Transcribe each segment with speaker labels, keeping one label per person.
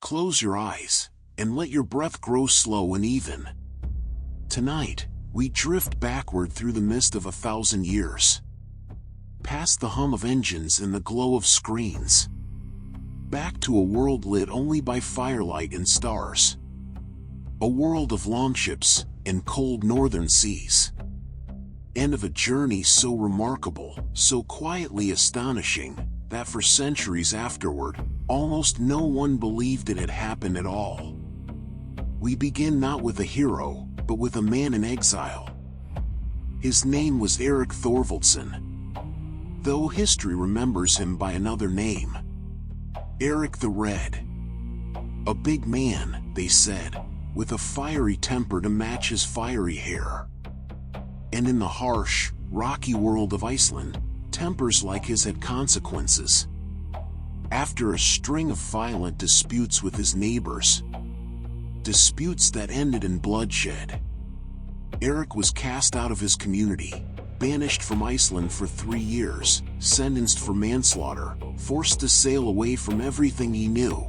Speaker 1: Close your eyes, and let your breath grow slow and even. Tonight, we drift backward through the mist of 1,000 years. Past the hum of engines and the glow of screens. Back to a world lit only by firelight and stars. A world of longships and cold northern seas. And of a journey so remarkable, so quietly astonishing, that for centuries afterward, almost no one believed it had happened at all. We begin not with a hero, but with a man in exile. His name was Erik Thorvaldsson, though history remembers him by another name. Erik the Red. A big man, they said, with a fiery temper to match his fiery hair. And in the harsh, rocky world of Iceland, tempers like his had consequences. After a string of violent disputes with his neighbors, disputes that ended in bloodshed, Erik was cast out of his community, banished from Iceland for 3 years, sentenced for manslaughter, forced to sail away from everything he knew.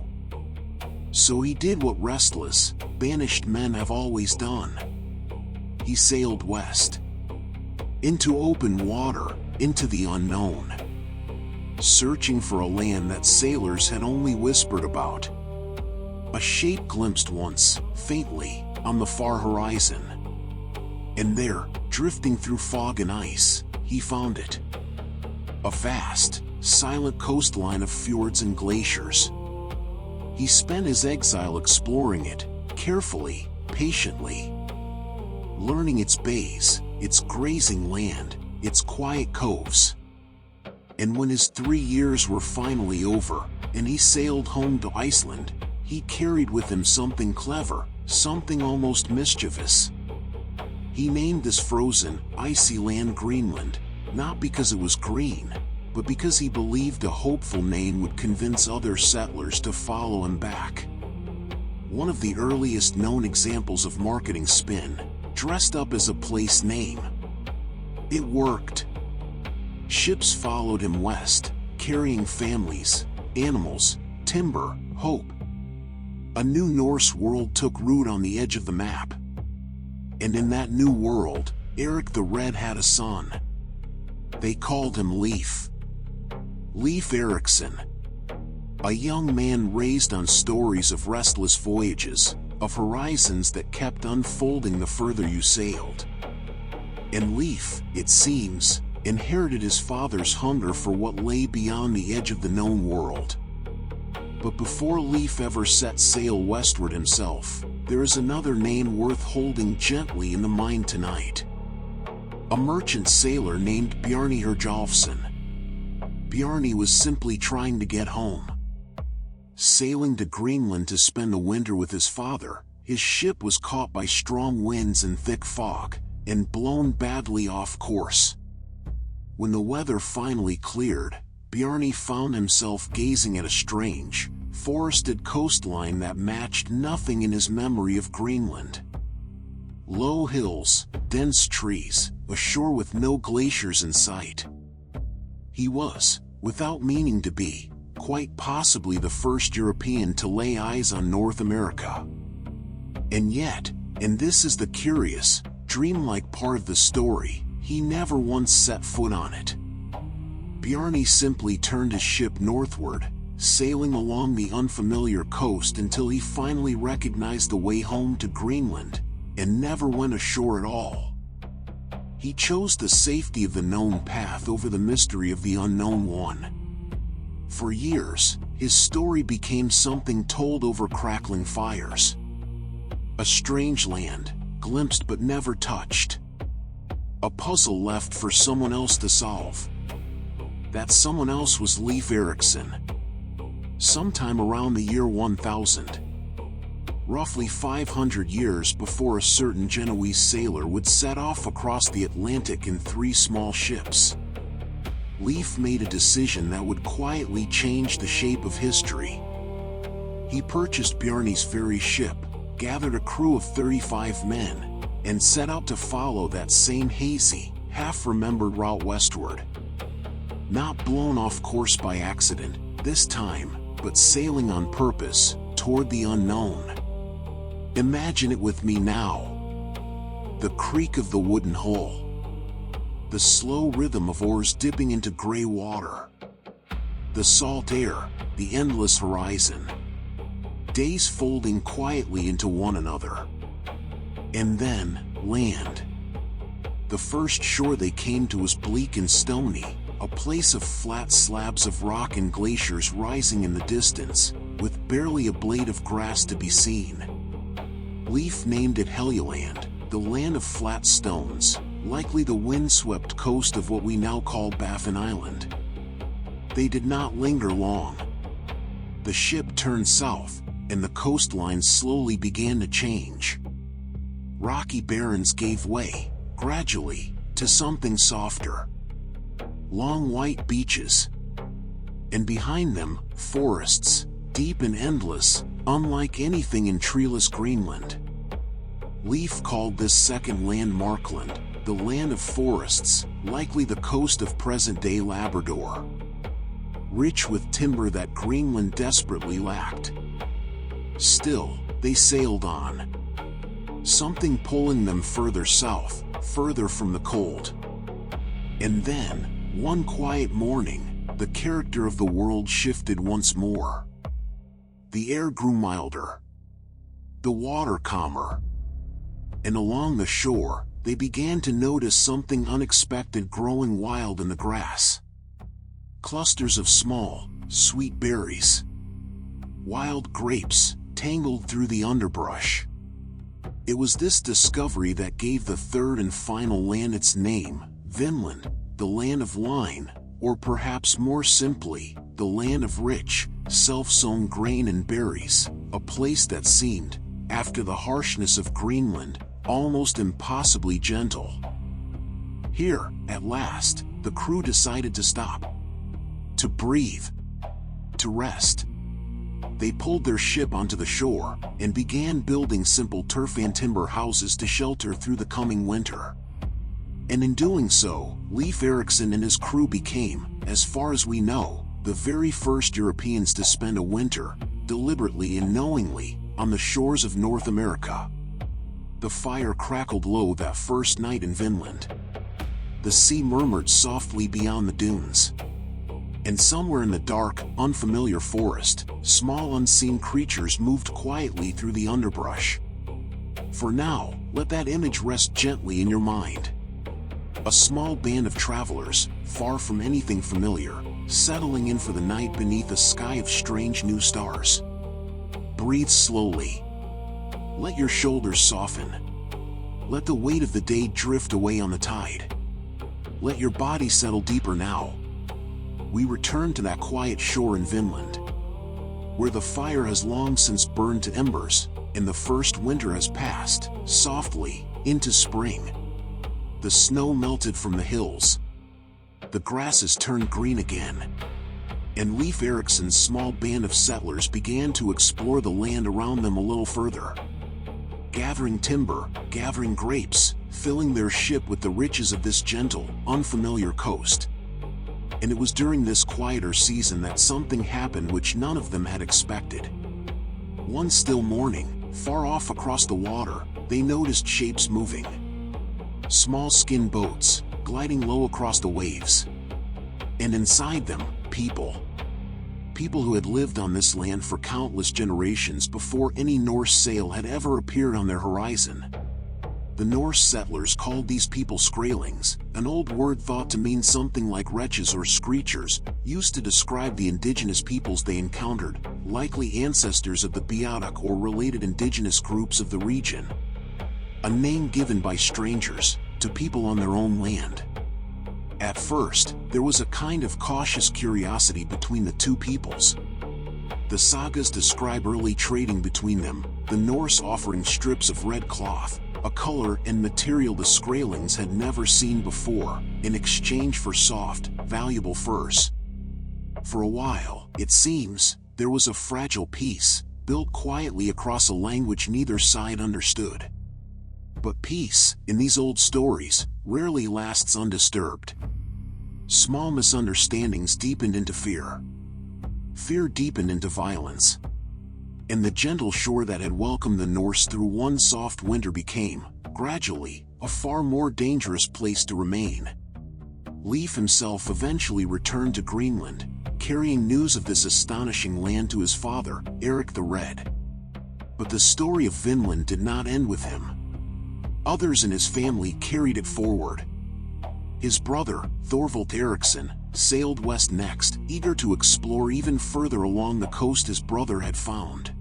Speaker 1: So he did what restless, banished men have always done. He sailed west. Into open water, into the unknown. Searching for a land that sailors had only whispered about. A shape glimpsed once, faintly, on the far horizon. And there, drifting through fog and ice, he found it. A vast, silent coastline of fjords and glaciers. He spent his exile exploring it, carefully, patiently. Learning its bays, its grazing land, its quiet coves. And when his 3 years were finally over, and he sailed home to Iceland, he carried with him something clever, something almost mischievous. He named this frozen, icy land Greenland, not because it was green, but because he believed a hopeful name would convince other settlers to follow him back. One of the earliest known examples of marketing spin, dressed up as a place name. It worked. Ships followed him west, carrying families, animals, timber, hope. A new Norse world took root on the edge of the map. And in that new world, Erik the Red had a son. They called him Leif. Leif Erikson. A young man raised on stories of restless voyages, of horizons that kept unfolding the further you sailed. And Leif, it seems, inherited his father's hunger for what lay beyond the edge of the known world. But before Leif ever set sail westward himself, there is another name worth holding gently in the mind tonight. A merchant sailor named Bjarni Herjolfsson. Bjarni was simply trying to get home. Sailing to Greenland to spend the winter with his father, his ship was caught by strong winds and thick fog, and blown badly off course. When the weather finally cleared, Bjarni found himself gazing at a strange, forested coastline that matched nothing in his memory of Greenland. Low hills, dense trees, a shore with no glaciers in sight. He was, without meaning to be, quite possibly the first European to lay eyes on North America. And yet, and this is the curious, dreamlike part of the story, he never once set foot on it. Bjarni simply turned his ship northward, sailing along the unfamiliar coast until he finally recognized the way home to Greenland, and never went ashore at all. He chose the safety of the known path over the mystery of the unknown one. For years, his story became something told over crackling fires. A strange land, glimpsed but never touched. A puzzle left for someone else to solve. That someone else was Leif Erikson. Sometime around the year 1000. Roughly 500 years before a certain Genoese sailor would set off across the Atlantic in 3 small ships. Leif made a decision that would quietly change the shape of history. He purchased Bjarni's very ship, gathered a crew of 35 men, and set out to follow that same hazy, half-remembered route westward. Not blown off course by accident, this time, but sailing on purpose, toward the unknown. Imagine it with me now. The creak of the wooden hull. The slow rhythm of oars dipping into gray water. The salt air, the endless horizon. Days folding quietly into one another. And then, land. The first shore they came to was bleak and stony, a place of flat slabs of rock and glaciers rising in the distance, with barely a blade of grass to be seen. Leif named it Helluland, the land of flat stones, likely the windswept coast of what we now call Baffin Island. They did not linger long. The ship turned south, and the coastline slowly began to change. Rocky barrens gave way, gradually, to something softer. Long white beaches. And behind them, forests, deep and endless, unlike anything in treeless Greenland. Leif called this second land Markland, the land of forests, likely the coast of present-day Labrador. Rich with timber that Greenland desperately lacked. Still, they sailed on. Something pulling them further south, further from the cold. And then, one quiet morning, the character of the world shifted once more. The air grew milder. The water calmer. And along the shore, they began to notice something unexpected growing wild in the grass. Clusters of small, sweet berries. Wild grapes, tangled through the underbrush. It was this discovery that gave the third and final land its name, Vinland, the land of wine, or perhaps more simply, the land of rich, self-sown grain and berries, a place that seemed, after the harshness of Greenland, almost impossibly gentle. Here, at last, the crew decided to stop. To breathe. To rest. They pulled their ship onto the shore, and began building simple turf and timber houses to shelter through the coming winter. And in doing so, Leif Erikson and his crew became, as far as we know, the very first Europeans to spend a winter, deliberately and knowingly, on the shores of North America. The fire crackled low that first night in Vinland. The sea murmured softly beyond the dunes. And somewhere in the dark, unfamiliar forest, small unseen creatures moved quietly through the underbrush. For now, let that image rest gently in your mind. A small band of travelers, far from anything familiar, settling in for the night beneath a sky of strange new stars. Breathe slowly. Let your shoulders soften. Let the weight of the day drift away on the tide. Let your body settle deeper now. We return to that quiet shore in Vinland, where the fire has long since burned to embers, and the first winter has passed, softly, into spring. The snow melted from the hills. The grasses turned green again. And Leif Erikson's small band of settlers began to explore the land around them a little further. Gathering timber, gathering grapes, filling their ship with the riches of this gentle, unfamiliar coast. And it was during this quieter season that something happened which none of them had expected. One still morning, far off across the water, they noticed shapes moving. Small skin boats, gliding low across the waves. And inside them, people. People who had lived on this land for countless generations before any Norse sail had ever appeared on their horizon. The Norse settlers called these people Skraelings, an old word thought to mean something like wretches or screechers, used to describe the indigenous peoples they encountered, likely ancestors of the Beothuk or related indigenous groups of the region. A name given by strangers, to people on their own land. At first, there was a kind of cautious curiosity between the two peoples. The sagas describe early trading between them, the Norse offering strips of red cloth, a color and material the Skraelings had never seen before, in exchange for soft, valuable furs. For a while, it seems, there was a fragile peace, built quietly across a language neither side understood. But peace, in these old stories, rarely lasts undisturbed. Small misunderstandings deepened into fear. Fear deepened into violence. And the gentle shore that had welcomed the Norse through one soft winter became, gradually, a far more dangerous place to remain. Leif himself eventually returned to Greenland, carrying news of this astonishing land to his father, Eric the Red. But the story of Vinland did not end with him. Others in his family carried it forward. His brother, Thorvald Eriksson, sailed west next, eager to explore even further along the coast his brother had found.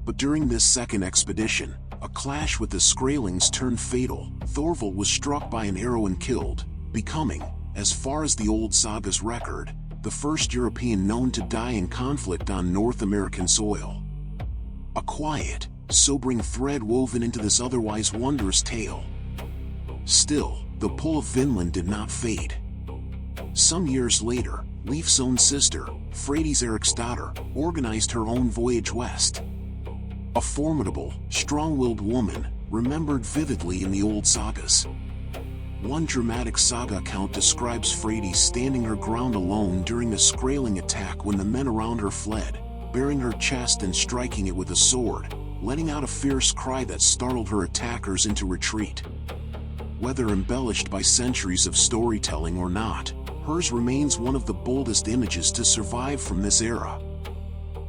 Speaker 1: But during this second expedition, a clash with the Skrælings turned fatal. Thorvald was struck by an arrow and killed, becoming, as far as the old saga's record, the first European known to die in conflict on North American soil. A quiet, sobering thread woven into this otherwise wondrous tale. Still, the pull of Vinland did not fade. Some years later, Leif's own sister, Freydis Eriksdotter, organized her own voyage west. A formidable, strong-willed woman, remembered vividly in the old sagas. One dramatic saga account describes Freydis standing her ground alone during a Skræling attack when the men around her fled, baring her chest and striking it with a sword, letting out a fierce cry that startled her attackers into retreat. Whether embellished by centuries of storytelling or not, hers remains one of the boldest images to survive from this era.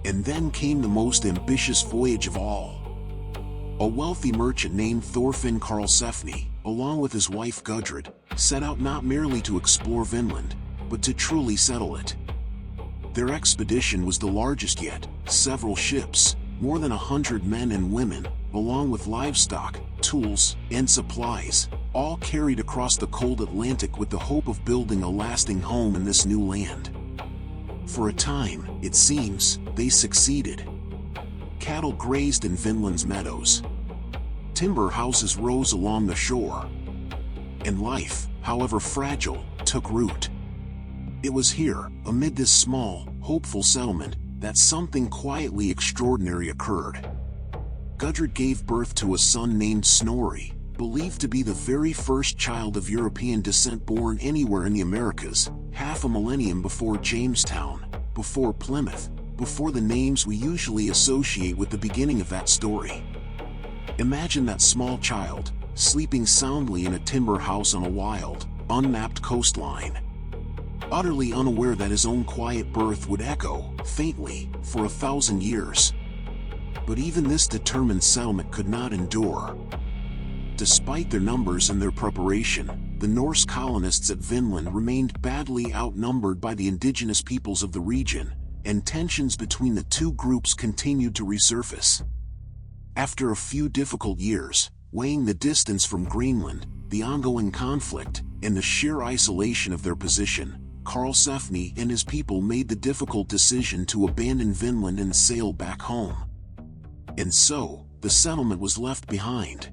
Speaker 1: And then came the most ambitious voyage of all. A wealthy merchant named Thorfinn Karlsefni, along with his wife Gudrid, set out not merely to explore Vinland, but to truly settle it. Their expedition was the largest yet, several ships, more than 100 men and women, along with livestock, tools, and supplies, all carried across the cold Atlantic with the hope of building a lasting home in this new land. For a time, it seems, they succeeded. Cattle grazed in Vinland's meadows. Timber houses rose along the shore. And life, however fragile, took root. It was here, amid this small, hopeful settlement, that something quietly extraordinary occurred. Gudrid gave birth to a son named Snorri, believed to be the very first child of European descent born anywhere in the Americas, half a millennium before Jamestown, before Plymouth, before the names we usually associate with the beginning of that story. Imagine that small child, sleeping soundly in a timber house on a wild, unmapped coastline. Utterly unaware that his own quiet birth would echo, faintly, for 1,000 years. But even this determined settlement could not endure. Despite their numbers and their preparation, the Norse colonists at Vinland remained badly outnumbered by the indigenous peoples of the region, and tensions between the two groups continued to resurface. After a few difficult years, weighing the distance from Greenland, the ongoing conflict, and the sheer isolation of their position, Karlsefni and his people made the difficult decision to abandon Vinland and sail back home. And so, the settlement was left behind.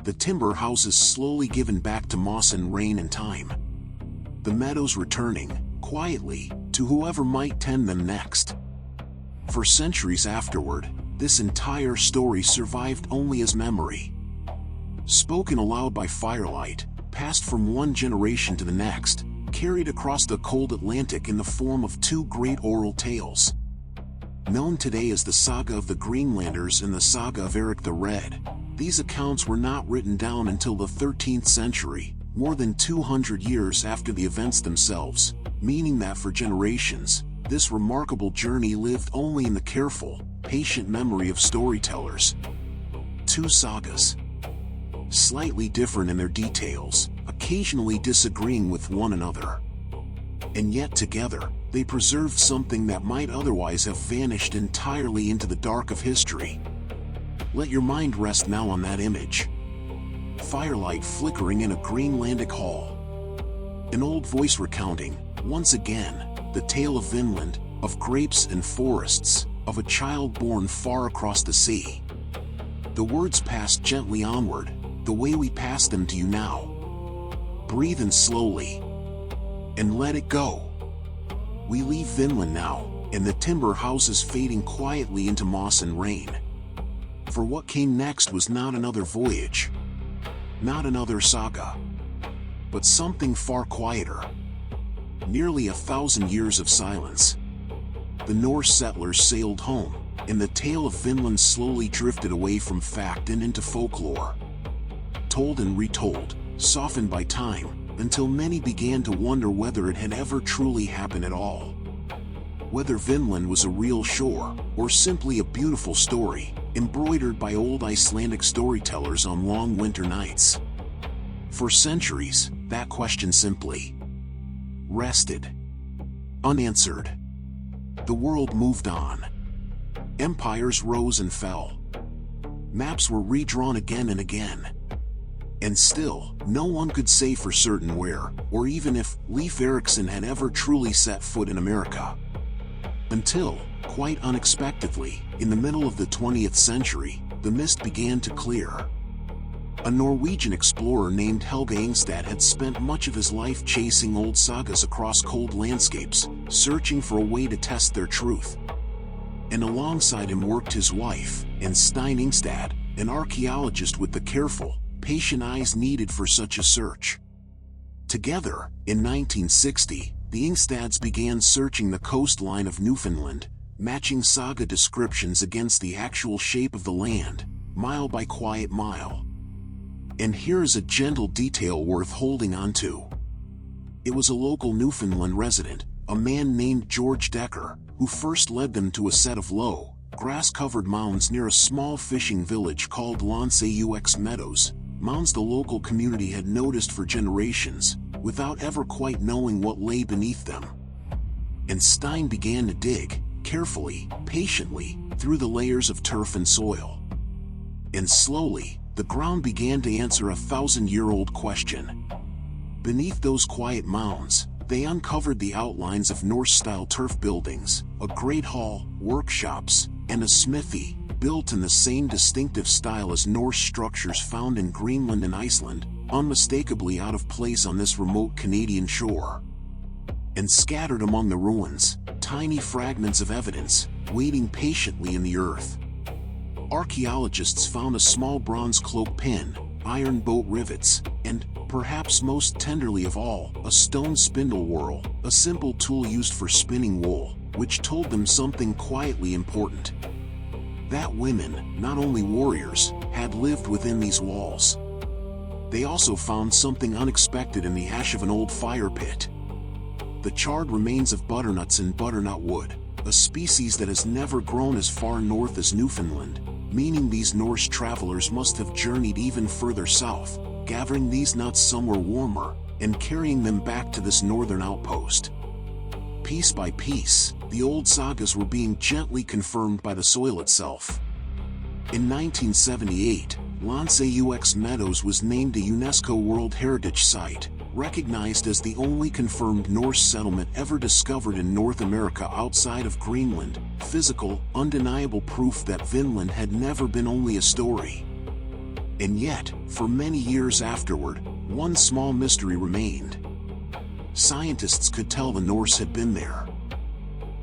Speaker 1: The timber houses slowly given back to moss and rain and time. The meadows returning, quietly, to whoever might tend them next. For centuries afterward, this entire story survived only as memory. Spoken aloud by firelight, passed from one generation to the next, carried across the cold Atlantic in the form of two great oral tales. Known today as the Saga of the Greenlanders and the Saga of Eric the Red, these accounts were not written down until the 13th century, more than 200 years after the events themselves, meaning that for generations, this remarkable journey lived only in the careful, patient memory of storytellers. Two sagas. Slightly different in their details, occasionally disagreeing with one another. And yet together, they preserved something that might otherwise have vanished entirely into the dark of history. Let your mind rest now on that image. Firelight flickering in a Greenlandic hall. An old voice recounting, once again, the tale of Vinland, of grapes and forests, of a child born far across the sea. The words passed gently onward, the way we pass them to you now. Breathe in slowly. And let it go. We leave Vinland now, and the timber houses fading quietly into moss and rain. For what came next was not another voyage, not another saga, but something far quieter. Nearly 1,000 years of silence. The Norse settlers sailed home, and the tale of Vinland slowly drifted away from fact and into folklore. Told and retold, softened by time, until many began to wonder whether it had ever truly happened at all. Whether Vinland was a real shore, or simply a beautiful story, embroidered by old Icelandic storytellers on long winter nights. For centuries, that question simply rested unanswered. The world moved on. Empires rose and fell. Maps were redrawn again and again. And still, no one could say for certain where, or even if, Leif Erikson had ever truly set foot in America. Until, quite unexpectedly, in the middle of the 20th century, the mist began to clear. A Norwegian explorer named Helge Ingstad had spent much of his life chasing old sagas across cold landscapes, searching for a way to test their truth. And alongside him worked his wife, Stein Ingstad, an archaeologist with the careful, patient eyes needed for such a search. Together, in 1960, the Ingstads began searching the coastline of Newfoundland, matching saga descriptions against the actual shape of the land, mile by quiet mile. And here's a gentle detail worth holding on to. It was a local Newfoundland resident, a man named George Decker, who first led them to a set of low, grass-covered mounds near a small fishing village called Lonseux Meadows, mounds the local community had noticed for generations, without ever quite knowing what lay beneath them. And Stein began to dig, carefully, patiently, through the layers of turf and soil. And slowly, the ground began to answer a 1,000-year-old question. Beneath those quiet mounds, they uncovered the outlines of Norse-style turf buildings, a great hall, workshops, and a smithy, built in the same distinctive style as Norse structures found in Greenland and Iceland, unmistakably out of place on this remote Canadian shore. And scattered among the ruins, tiny fragments of evidence, waiting patiently in the earth. Archaeologists found a small bronze cloak pin, iron boat rivets, and, perhaps most tenderly of all, a stone spindle whorl, a simple tool used for spinning wool, which told them something quietly important. That women, not only warriors, had lived within these walls. They also found something unexpected in the ash of an old fire pit. The charred remains of butternuts and butternut wood, a species that has never grown as far north as Newfoundland, meaning these Norse travelers must have journeyed even further south, gathering these nuts somewhere warmer, and carrying them back to this northern outpost. Piece by piece, the old sagas were being gently confirmed by the soil itself. In 1978, Lonseux Meadows was named a UNESCO World Heritage Site, recognized as the only confirmed Norse settlement ever discovered in North America outside of Greenland, physical, undeniable proof that Vinland had never been only a story. And yet, for many years afterward, one small mystery remained. Scientists could tell the Norse had been there,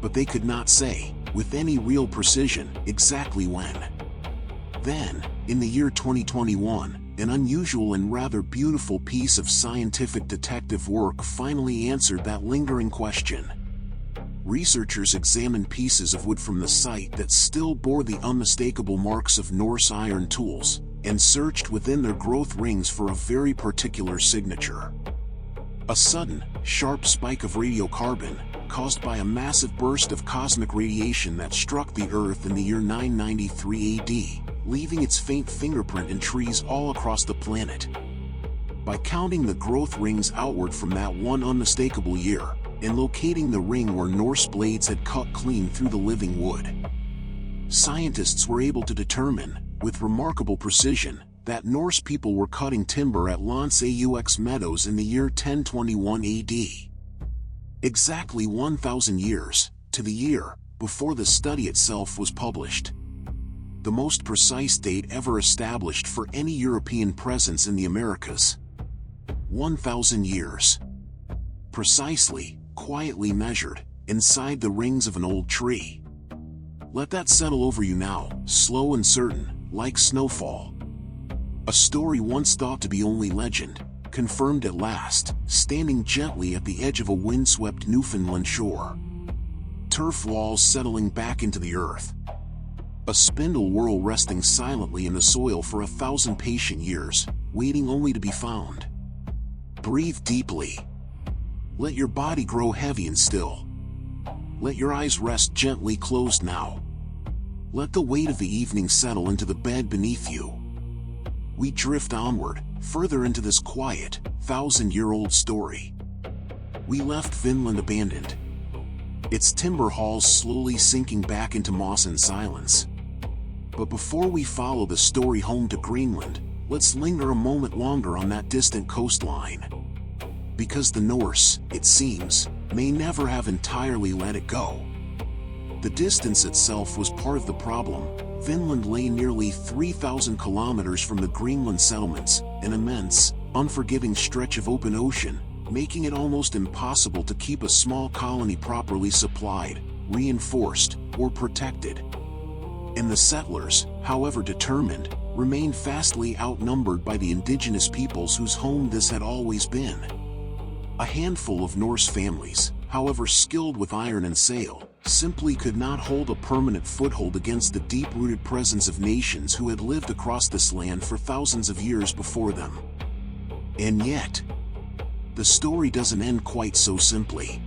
Speaker 1: but they could not say, with any real precision, exactly when. Then, in the year 2021, an unusual and rather beautiful piece of scientific detective work finally answered that lingering question. Researchers examined pieces of wood from the site that still bore the unmistakable marks of Norse iron tools, and searched within their growth rings for a very particular signature. A sudden, sharp spike of radiocarbon, caused by a massive burst of cosmic radiation that struck the Earth in the year 993 AD, leaving its faint fingerprint in trees all across the planet. By counting the growth rings outward from that one unmistakable year, and locating the ring where Norse blades had cut clean through the living wood, scientists were able to determine, with remarkable precision, that Norse people were cutting timber at Lonseux Meadows in the year 1021 AD. Exactly 1,000 years, to the year, before the study itself was published. The most precise date ever established for any European presence in the Americas. 1,000 years. Precisely, quietly measured, inside the rings of an old tree. Let that settle over you now, slow and certain, like snowfall. A story once thought to be only legend, confirmed at last, standing gently at the edge of a windswept Newfoundland shore. Turf walls settling back into the earth. A spindle whorl resting silently in the soil for 1,000 patient years, waiting only to be found. Breathe deeply. Let your body grow heavy and still. Let your eyes rest gently closed now. Let the weight of the evening settle into the bed beneath you. We drift onward, further into this quiet, 1,000-year-old story. We left Vinland abandoned, its timber halls slowly sinking back into moss and silence. But before we follow the story home to Greenland, let's linger a moment longer on that distant coastline. Because the Norse, it seems, may never have entirely let it go. The distance itself was part of the problem. Vinland lay nearly 3,000 kilometers from the Greenland settlements, an immense, unforgiving stretch of open ocean, making it almost impossible to keep a small colony properly supplied, reinforced, or protected. And the settlers, however determined, remained vastly outnumbered by the indigenous peoples whose home this had always been. A handful of Norse families, however skilled with iron and sail, simply could not hold a permanent foothold against the deep-rooted presence of nations who had lived across this land for thousands of years before them. And yet, the story doesn't end quite so simply.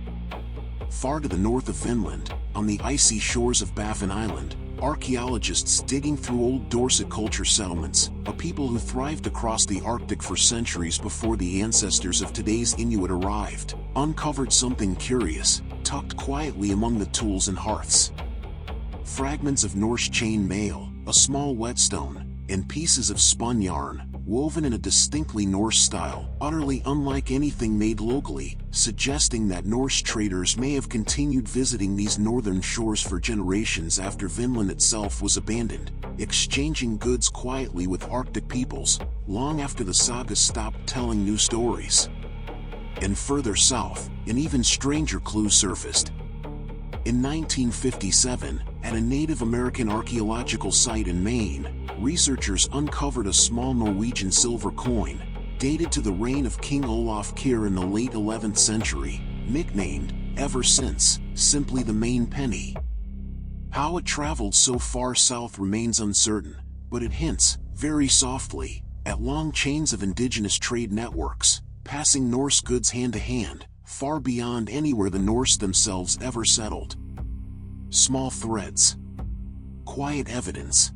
Speaker 1: Far to the north of Finland, on the icy shores of Baffin Island, archaeologists digging through old Dorset culture settlements, a people who thrived across the Arctic for centuries before the ancestors of today's Inuit arrived, uncovered something curious, tucked quietly among the tools and hearths. Fragments of Norse chain mail, a small whetstone, and pieces of spun yarn, woven in a distinctly Norse style, utterly unlike anything made locally, suggesting that Norse traders may have continued visiting these northern shores for generations after Vinland itself was abandoned, exchanging goods quietly with Arctic peoples, long after the saga stopped telling new stories. And further south, an even stranger clue surfaced. In 1957, at a Native American archaeological site in Maine, researchers uncovered a small Norwegian silver coin, dated to the reign of King Olaf Kyrre in the late 11th century, nicknamed, ever since, simply the Maine penny. How it traveled so far south remains uncertain, but it hints, very softly, at long chains of indigenous trade networks, passing Norse goods hand to hand, far beyond anywhere the Norse themselves ever settled. Small threads. Quiet evidence.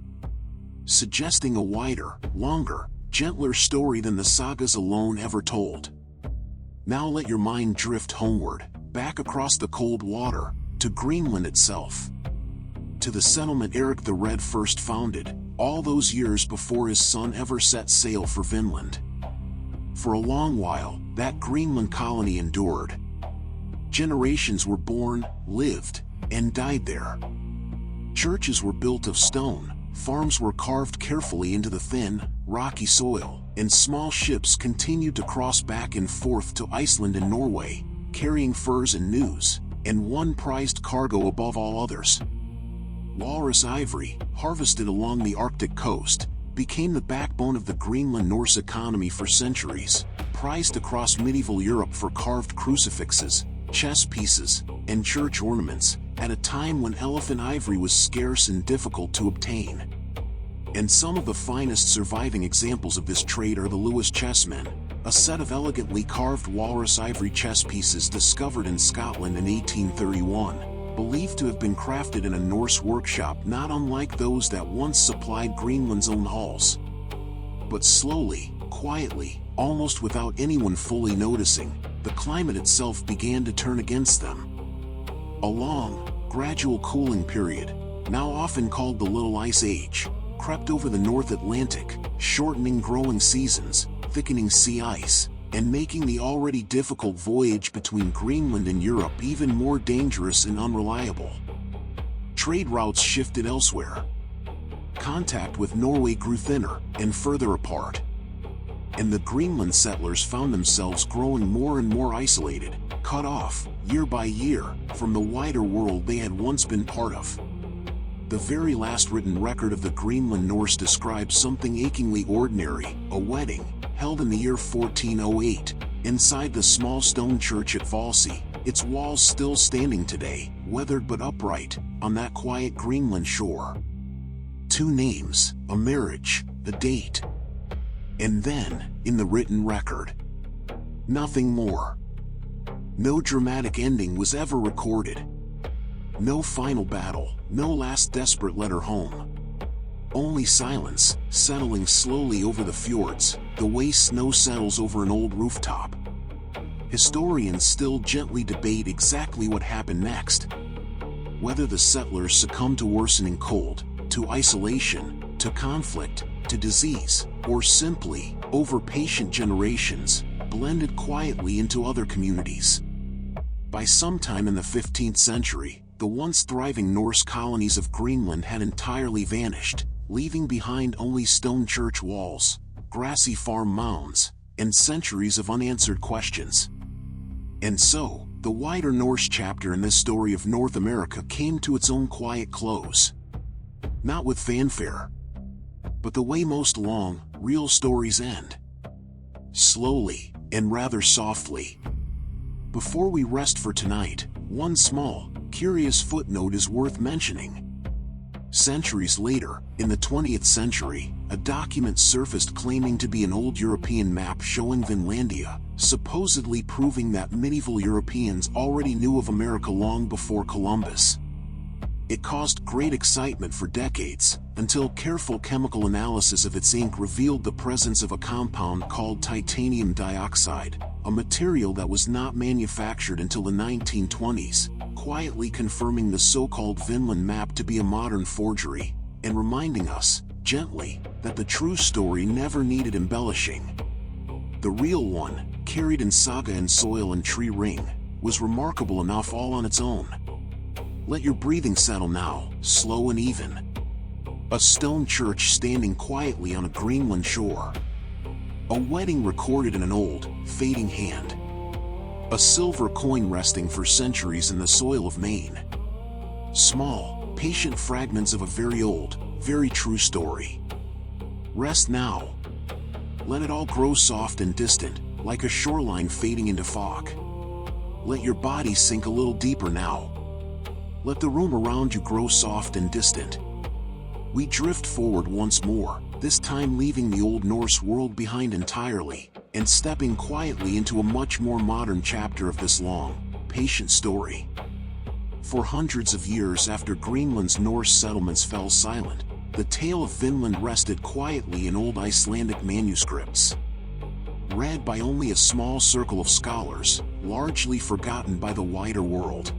Speaker 1: Suggesting a wider, longer, gentler story than the sagas alone ever told. Now let your mind drift homeward, back across the cold water, to Greenland itself. To the settlement Eric the Red first founded, all those years before his son ever set sail for Vinland. For a long while, that Greenland colony endured. Generations were born, lived, and died there. Churches were built of stone, farms were carved carefully into the thin, rocky soil, and small ships continued to cross back and forth to Iceland and Norway, carrying furs and news, and one prized cargo above all others. Walrus ivory, harvested along the Arctic coast, became the backbone of the Greenland Norse economy for centuries, prized across medieval Europe for carved crucifixes, chess pieces, and church ornaments, at a time when elephant ivory was scarce and difficult to obtain. And some of the finest surviving examples of this trade are the Lewis chessmen, a set of elegantly carved walrus ivory chess pieces discovered in Scotland in 1831, believed to have been crafted in a Norse workshop not unlike those that once supplied Greenland's own halls. But slowly, quietly, almost without anyone fully noticing, the climate itself began to turn against them. A long, gradual cooling period, now often called the Little Ice Age, crept over the North Atlantic, shortening growing seasons, thickening sea ice, and making the already difficult voyage between Greenland and Europe even more dangerous and unreliable. Trade routes shifted elsewhere. Contact with Norway grew thinner and further apart. And the Greenland settlers found themselves growing more and more isolated, cut off, year by year, from the wider world they had once been part of. The very last written record of the Greenland Norse describes something achingly ordinary, a wedding, held in the year 1408, inside the small stone church at Valsey, its walls still standing today, weathered but upright, on that quiet Greenland shore. 2 names, a marriage, the date. And then, in the written record, nothing more. No dramatic ending was ever recorded. No final battle, no last desperate letter home. Only silence, settling slowly over the fjords, the way snow settles over an old rooftop. Historians still gently debate exactly what happened next. Whether the settlers succumbed to worsening cold, to isolation, to conflict, to disease, or simply, over patient generations, blended quietly into other communities. By sometime in the 15th century, the once thriving Norse colonies of Greenland had entirely vanished, leaving behind only stone church walls, grassy farm mounds, and centuries of unanswered questions. And so, the wider Norse chapter in this story of North America came to its own quiet close. Not with fanfare, but the way most long, real stories end. Slowly, and rather softly. Before we rest for tonight, one small, curious footnote is worth mentioning. Centuries later, in the 20th century, a document surfaced claiming to be an old European map showing Vinlandia, supposedly proving that medieval Europeans already knew of America long before Columbus. It caused great excitement for decades, until careful chemical analysis of its ink revealed the presence of a compound called titanium dioxide, a material that was not manufactured until the 1920s, quietly confirming the so-called Vinland map to be a modern forgery, and reminding us, gently, that the true story never needed embellishing. The real one, carried in saga and soil and tree ring, was remarkable enough all on its own. Let your breathing settle now, slow and even. A stone church standing quietly on a Greenland shore. A wedding recorded in an old, fading hand. A silver coin resting for centuries in the soil of Maine. Small, patient fragments of a very old, very true story. Rest now. Let it all grow soft and distant, like a shoreline fading into fog. Let your body sink a little deeper now. Let the room around you grow soft and distant. We drift forward once more, this time leaving the old Norse world behind entirely, and stepping quietly into a much more modern chapter of this long, patient story. For hundreds of years after Greenland's Norse settlements fell silent, the tale of Vinland rested quietly in old Icelandic manuscripts. Read by only a small circle of scholars, largely forgotten by the wider world.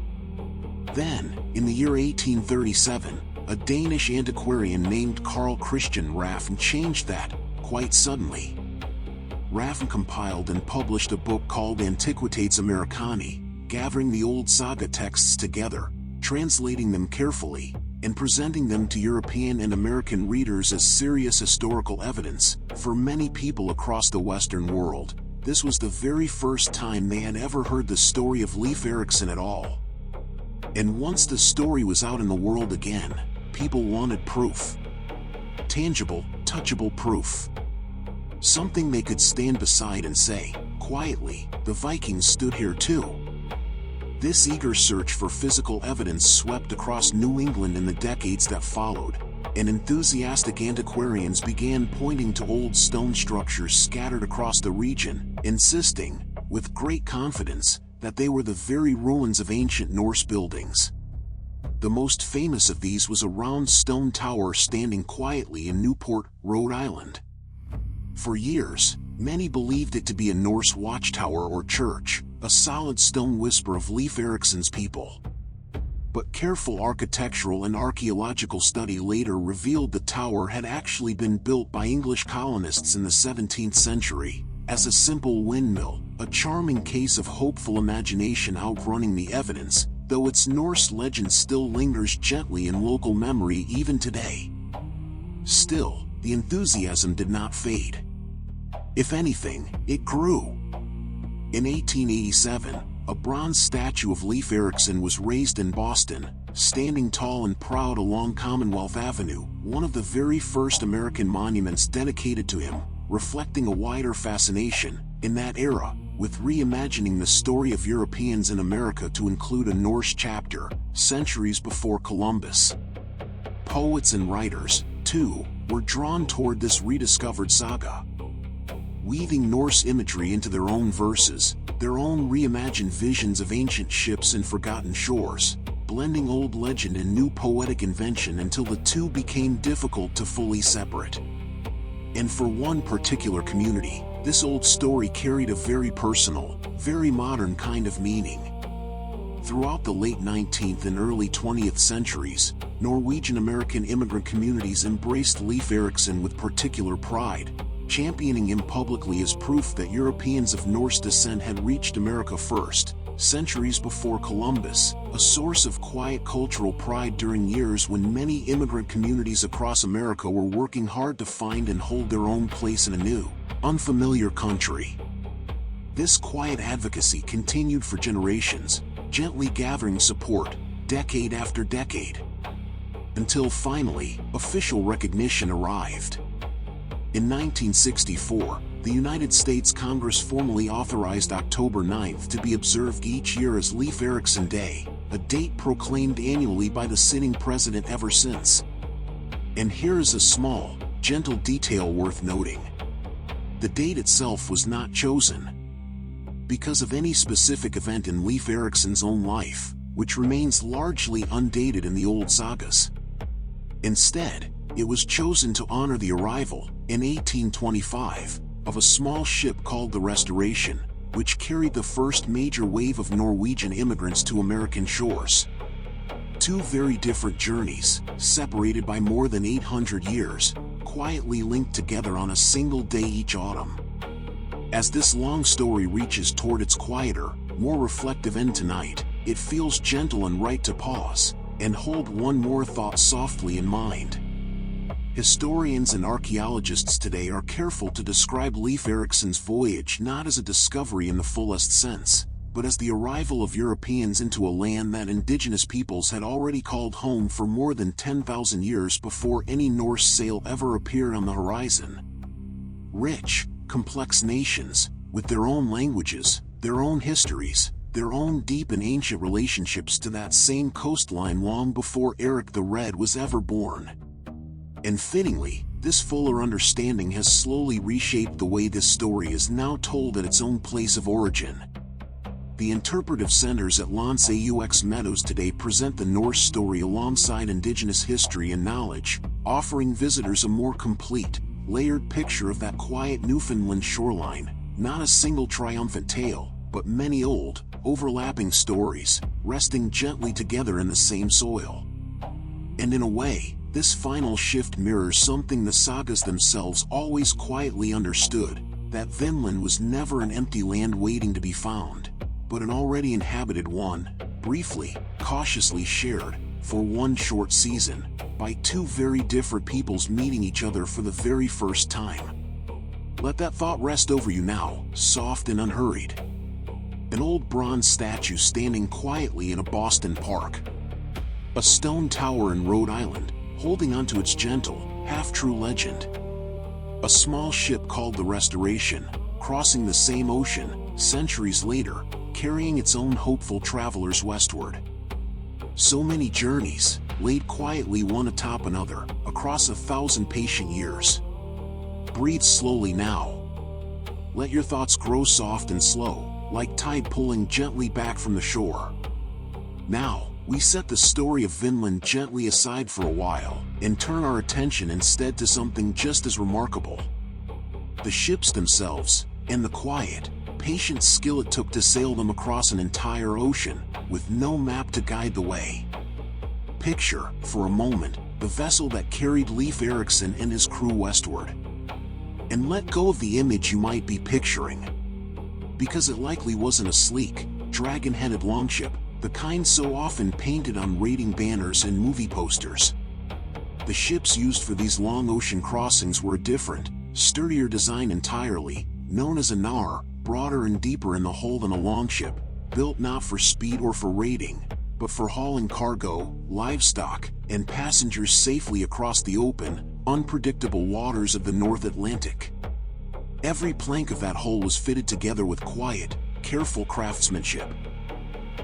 Speaker 1: Then, in the year 1837, a Danish antiquarian named Carl Christian Raffen changed that, quite suddenly. Raffen compiled and published a book called Antiquitates Americani, gathering the old saga texts together, translating them carefully, and presenting them to European and American readers as serious historical evidence. For many people across the Western world, this was the very first time they had ever heard the story of Leif Erikson at all. And once the story was out in the world again, people wanted proof. Tangible, touchable proof. Something they could stand beside and say, quietly, the Vikings stood here too. This eager search for physical evidence swept across New England in the decades that followed, and enthusiastic antiquarians began pointing to old stone structures scattered across the region, insisting, with great confidence, that they were the very ruins of ancient Norse buildings. The most famous of these was a round stone tower standing quietly in Newport, Rhode Island. For years, many believed it to be a Norse watchtower or church, a solid stone whisper of Leif Erikson's people. But careful architectural and archaeological study later revealed the tower had actually been built by English colonists in the 17th century, as a simple windmill, a charming case of hopeful imagination outrunning the evidence, though its Norse legend still lingers gently in local memory even today. Still, the enthusiasm did not fade. If anything, it grew. In 1887, a bronze statue of Leif Erikson was raised in Boston, standing tall and proud along Commonwealth Avenue, one of the very first American monuments dedicated to him, reflecting a wider fascination, in that era, with reimagining the story of Europeans in America to include a Norse chapter, centuries before Columbus. Poets and writers, too, too, were drawn toward this rediscovered saga. Weaving Norse imagery into their own verses, their own reimagined visions of ancient ships and forgotten shores, blending old legend and new poetic invention until the two became difficult to fully separate. And for one particular community, this old story carried a very personal, very modern kind of meaning. Throughout the late 19th and early 20th centuries, Norwegian American immigrant communities embraced Leif Erikson with particular pride, championing him publicly as proof that Europeans of Norse descent had reached America first, centuries before Columbus, a source of quiet cultural pride during years when many immigrant communities across America were working hard to find and hold their own place in a new, unfamiliar country. This quiet advocacy continued for generations, gently gathering support, decade after decade, until finally, official recognition arrived. In 1964, the United States Congress formally authorized October 9th to be observed each year as Leif Erikson Day, a date proclaimed annually by the sitting president ever since. And here is a small, gentle detail worth noting. The date itself was not chosen because of any specific event in Leif Erikson's own life, which remains largely undated in the old sagas. Instead, it was chosen to honor the arrival, in 1825, of a small ship called the Restoration, which carried the first major wave of Norwegian immigrants to American shores. Two very different journeys, separated by more than 800 years, quietly linked together on a single day each autumn. As this long story reaches toward its quieter, more reflective end tonight, it feels gentle and right to pause and hold one more thought softly in mind. Historians and archaeologists today are careful to describe Leif Erikson's voyage not as a discovery in the fullest sense, but as the arrival of Europeans into a land that indigenous peoples had already called home for more than 10,000 years before any Norse sail ever appeared on the horizon. Rich, complex nations, with their own languages, their own histories, their own deep and ancient relationships to that same coastline long before Eric the Red was ever born. And fittingly, this fuller understanding has slowly reshaped the way this story is now told at its own place of origin. The interpretive centers at Lance Aux Meadows today present the Norse story alongside indigenous history and knowledge, offering visitors a more complete, layered picture of that quiet Newfoundland shoreline, not a single triumphant tale, but many old, overlapping stories, resting gently together in the same soil. And in a way, this final shift mirrors something the sagas themselves always quietly understood, that Vinland was never an empty land waiting to be found, but an already inhabited one, briefly, cautiously shared, for one short season, by two very different peoples meeting each other for the very first time. Let that thought rest over you now, soft and unhurried. An old bronze statue standing quietly in a Boston park. A stone tower in Rhode Island, holding onto its gentle, half-true legend. A small ship called the Restoration, crossing the same ocean, centuries later, carrying its own hopeful travelers westward. So many journeys, laid quietly one atop another, across 1,000 patient years. Breathe slowly now. Let your thoughts grow soft and slow, like tide pulling gently back from the shore. Now, we set the story of Vinland gently aside for a while, and turn our attention instead to something just as remarkable. The ships themselves, and the quiet, patient skill it took to sail them across an entire ocean, with no map to guide the way. Picture, for a moment, the vessel that carried Leif Erikson and his crew westward. And let go of the image you might be picturing. Because it likely wasn't a sleek, dragon-headed longship, the kind so often painted on raiding banners and movie posters. The ships used for these long ocean crossings were a different, sturdier design entirely, known as a nar, broader and deeper in the hull than a longship, built not for speed or for raiding, but for hauling cargo, livestock, and passengers safely across the open, unpredictable waters of the North Atlantic. Every plank of that hull was fitted together with quiet, careful craftsmanship.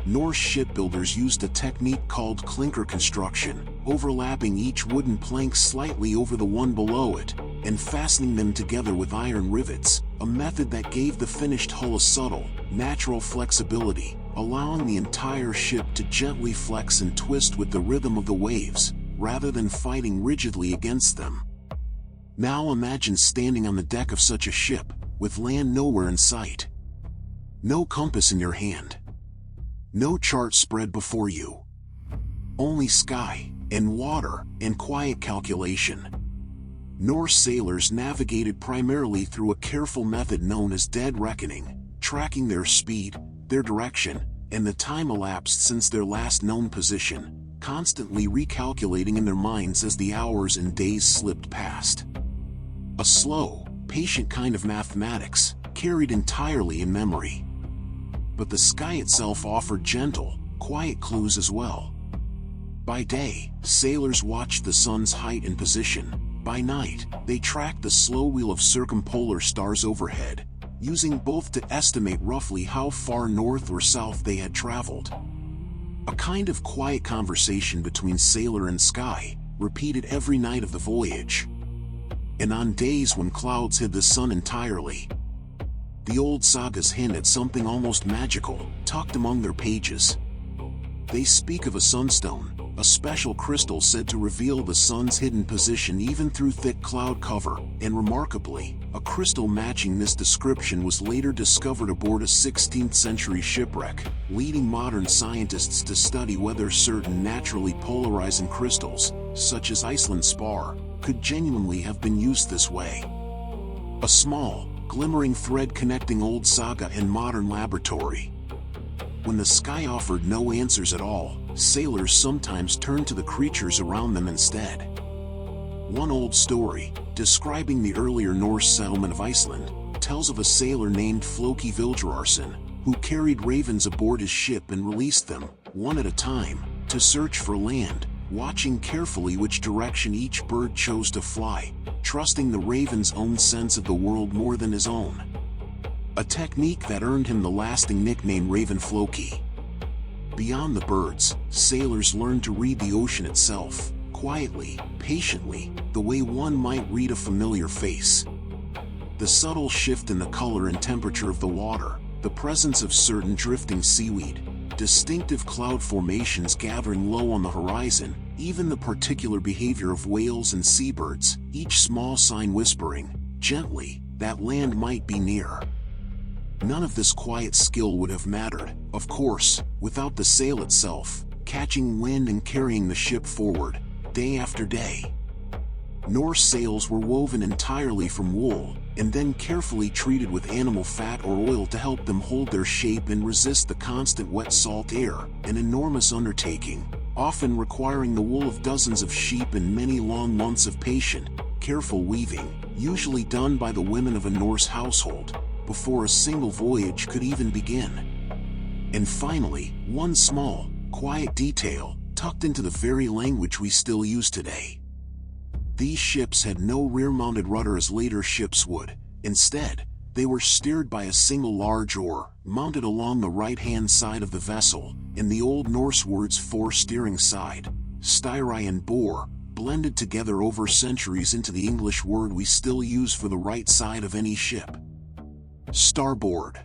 Speaker 1: Norse shipbuilders used a technique called clinker construction, overlapping each wooden plank slightly over the one below it, and fastening them together with iron rivets, a method that gave the finished hull a subtle, natural flexibility, allowing the entire ship to gently flex and twist with the rhythm of the waves, rather than fighting rigidly against them. Now imagine standing on the deck of such a ship, with land nowhere in sight. No compass in your hand. No chart spread before you. Only sky, and water, and quiet calculation. Norse sailors navigated primarily through a careful method known as dead reckoning, tracking their speed, their direction, and the time elapsed since their last known position, constantly recalculating in their minds as the hours and days slipped past. A slow, patient kind of mathematics, carried entirely in memory. But the sky itself offered gentle, quiet clues as well. By day, sailors watched the sun's height and position. By night, they tracked the slow wheel of circumpolar stars overhead, using both to estimate roughly how far north or south they had traveled. A kind of quiet conversation between sailor and sky, repeated every night of the voyage. And on days when clouds hid the sun entirely, the old sagas hint at something almost magical, tucked among their pages. They speak of a sunstone, a special crystal said to reveal the sun's hidden position even through thick cloud cover, and remarkably, a crystal matching this description was later discovered aboard a 16th century shipwreck, leading modern scientists to study whether certain naturally polarizing crystals, such as Iceland spar, could genuinely have been used this way. A small, glimmering thread connecting old saga and modern laboratory. When the sky offered no answers at all, sailors sometimes turned to the creatures around them instead. One old story, describing the earlier Norse settlement of Iceland, tells of a sailor named Floki Vildrarson, who carried ravens aboard his ship and released them, one at a time, to search for land, watching carefully which direction each bird chose to fly, trusting the raven's own sense of the world more than his own. A technique that earned him the lasting nickname Raven Floki. Beyond the birds, sailors learned to read the ocean itself, quietly, patiently, the way one might read a familiar face. The subtle shift in the color and temperature of the water, the presence of certain drifting seaweed, distinctive cloud formations gathering low on the horizon, even the particular behavior of whales and seabirds, each small sign whispering, gently, that land might be near. None of this quiet skill would have mattered, of course, without the sail itself, catching wind and carrying the ship forward, day after day. Norse sails were woven entirely from wool, and then carefully treated with animal fat or oil to help them hold their shape and resist the constant wet salt air, an enormous undertaking, often requiring the wool of dozens of sheep and many long months of patient, careful weaving, usually done by the women of a Norse household, before a single voyage could even begin. And finally, one small, quiet detail, tucked into the very language we still use today. These ships had no rear-mounted rudder as later ships would. Instead, they were steered by a single large oar, mounted along the right-hand side of the vessel, in the Old Norse words for steering side, styri and bor, blended together over centuries into the English word we still use for the right side of any ship. Starboard.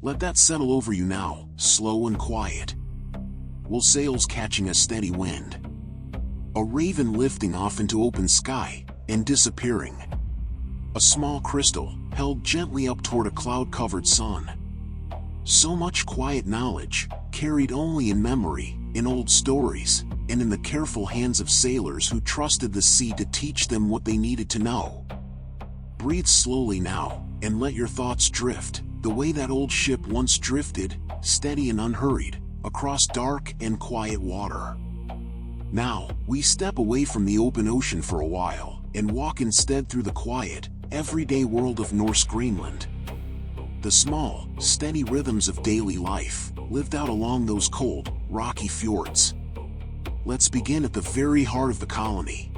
Speaker 1: Let that settle over you now, slow and quiet. Will sails catching a steady wind. A raven lifting off into open sky, and disappearing. A small crystal, held gently up toward a cloud-covered sun. So much quiet knowledge, carried only in memory, in old stories, and in the careful hands of sailors who trusted the sea to teach them what they needed to know. Breathe slowly now, and let your thoughts drift, the way that old ship once drifted, steady and unhurried, across dark and quiet water. Now, we step away from the open ocean for a while, and walk instead through the quiet, everyday world of Norse Greenland. The small, steady rhythms of daily life, lived out along those cold, rocky fjords. Let's begin at the very heart of the colony.